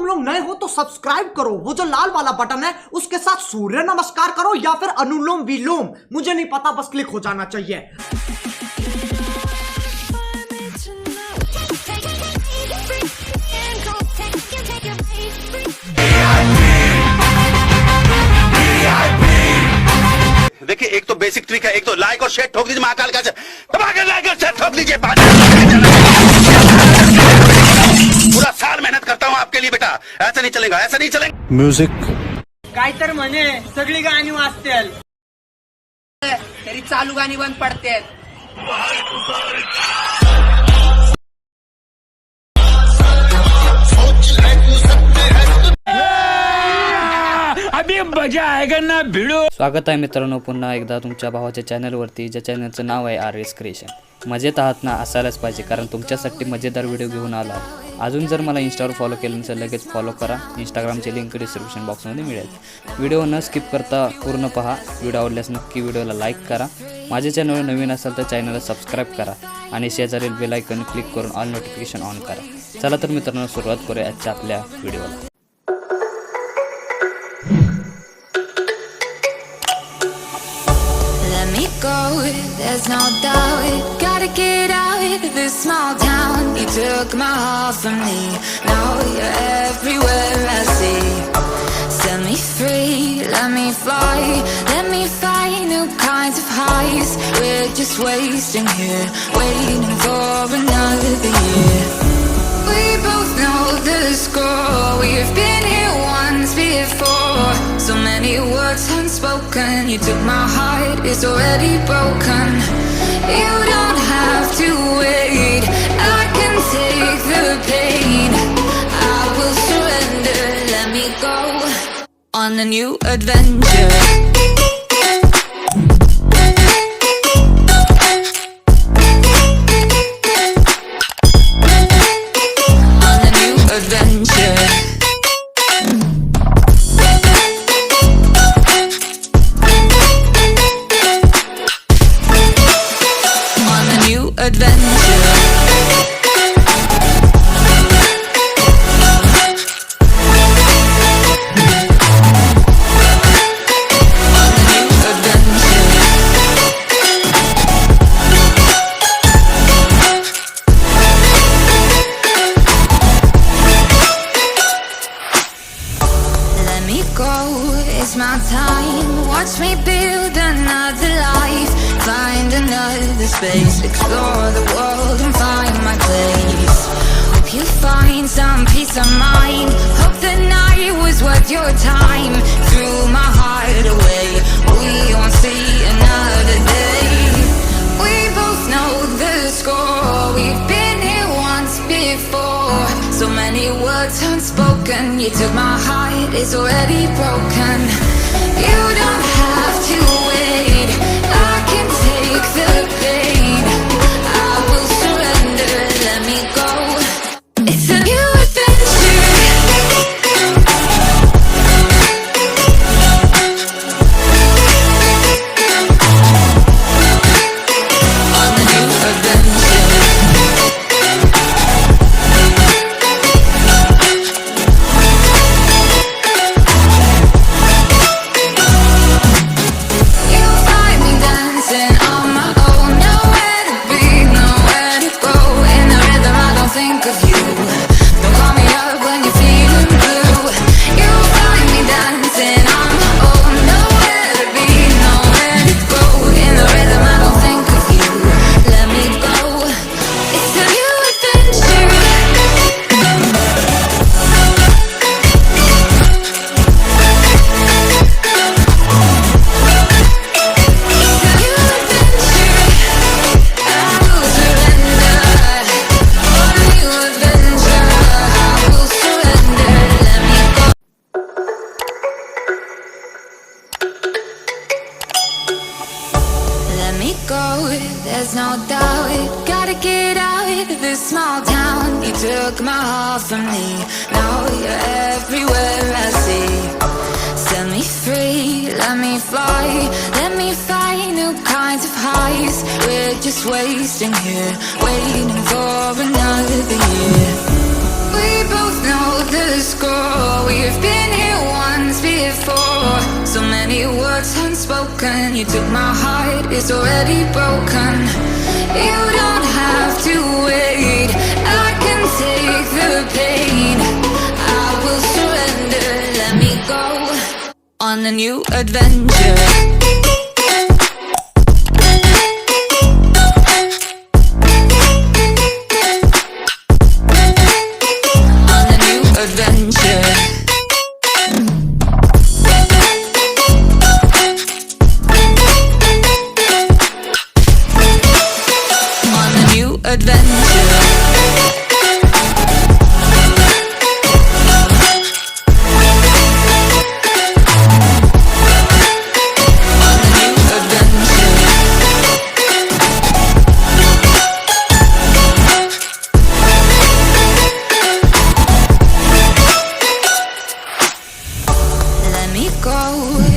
तुम लोग नए हो तो सब्सक्राइब करो, वो जो लाल वाला बटन है उसके साथ सूर्य नमस्कार करो या फिर अनुलोम विलोम, मुझे नहीं पता, बस क्लिक हो जाना चाहिए। देखिए, एक तो बेसिक ट्रिक है, एक तो लाइक और शेयर ठोक दीजिए, महाकाल का लाइक और शेयर ठोक दीजिए। पूरा साल मेहनत करता हूँ आपके लिए बेटा, ऐसा नहीं चलेगा, ऐसा नहीं चलेगा। म्युझिक काय तर म्हणे सगळी गाणी वाजतील तरी चालू गाणी बंद पडतात। अभी मजा आएगा ना भिडो। स्वागत आहे मित्रांनो पुन्हा एकदा तुमच्या भावाच्या चॅनलवरती, ज्या चॅनलचं नाव आहे RS क्रिएशन। मजेत आहात ना? असायलाच पाहिजे, कारण तुमच्यासाठी मजेदार व्हिडिओ घेऊन आला आहे। अजून जर मला इंस्टावर फॉलो केलं नसेल लगेच फॉलो करा, इंस्टाग्रामची लिंक डिस्क्रिप्शन बॉक्समध्ये मिळेल। व्हिडिओ न स्किप करता पूर्ण पहा, व्हिडिओ आवडल्यास नक्की व्हिडिओला लाईक करा, माझ्या चॅनलवर नवीन असाल तर चॅनलला सबस्क्राईब करा आणि शेजारील बेल आयकॉन क्लिक करून ऑल नोटिफिकेशन ऑन करा। चला तर मित्रांनो सुरुवात करूया आजच्या आपल्या व्हिडिओला। Go, there's no doubt, gotta get out of this small town. You took my heart from me, now you're everywhere I see. Set me free, let me fly, let me find new kinds of highs. We're just wasting here, waiting for another year. We both know the score, we've been here once before. So many words unspoken, you took my heart, it's already broken. You don't have to wait, I can take the pain. I will surrender, let me go on a new adventure. It's my time, watch me build another life, find another space, explore the world and find my place. Hope you find some peace of mind, hope the night was worth your time. Threw my heart away, we won't see another day. We both know the score, we've been here once before. So many words unspoken, you took my heart, it's already broken. You don't have to wait, I can take the pain. I will surrender, let me go. It's a new adventure. On a new adventure. There's no doubt, gotta get out of this small town. You took my heart from me, now you're everywhere I see. Set me free, let me fly, let me find new kinds of highs. We're just wasting here, waiting for another year. We both know the score. We've been here once before. So many words unspoken. You took my heart, it's already broken. You don't have to wait. I can take the pain. I will surrender. Let me go on a new adventure.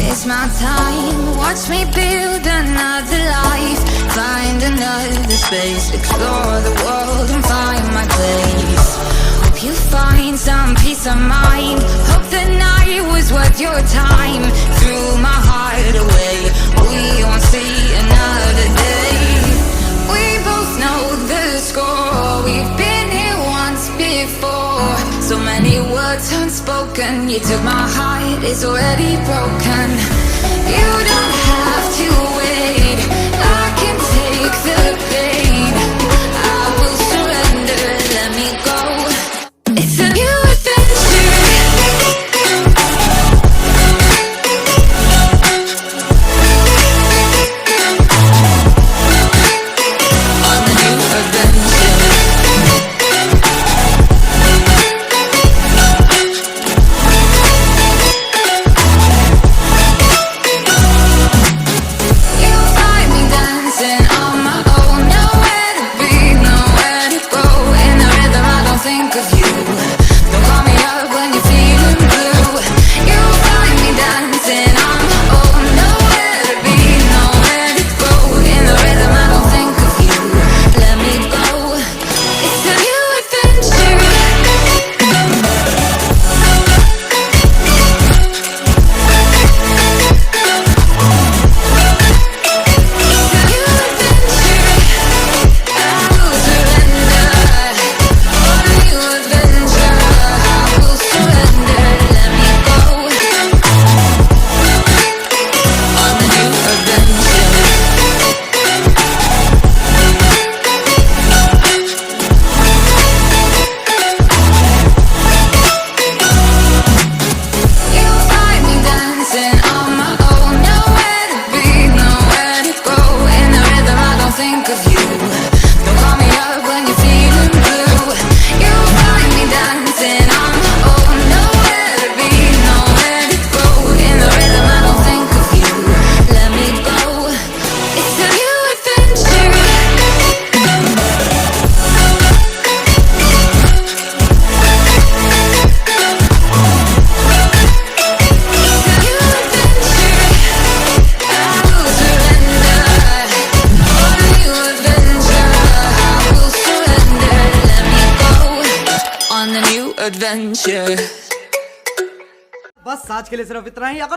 It's my time, watch me build another life. Find another space, explore the world and find my place. Hope you find some peace of mind. Hope the night was worth your time. Threw my heart away, we won't see another day. We both know the score, we've been here once before. So many words unspoken. You took my heart, it's already broken. You don't have to wait. I can take the pain. I will surrender. Let me go. It's a new adventure. On a new adventure. adventure. बस आज के लिए सिर्फ इतना ही। अगर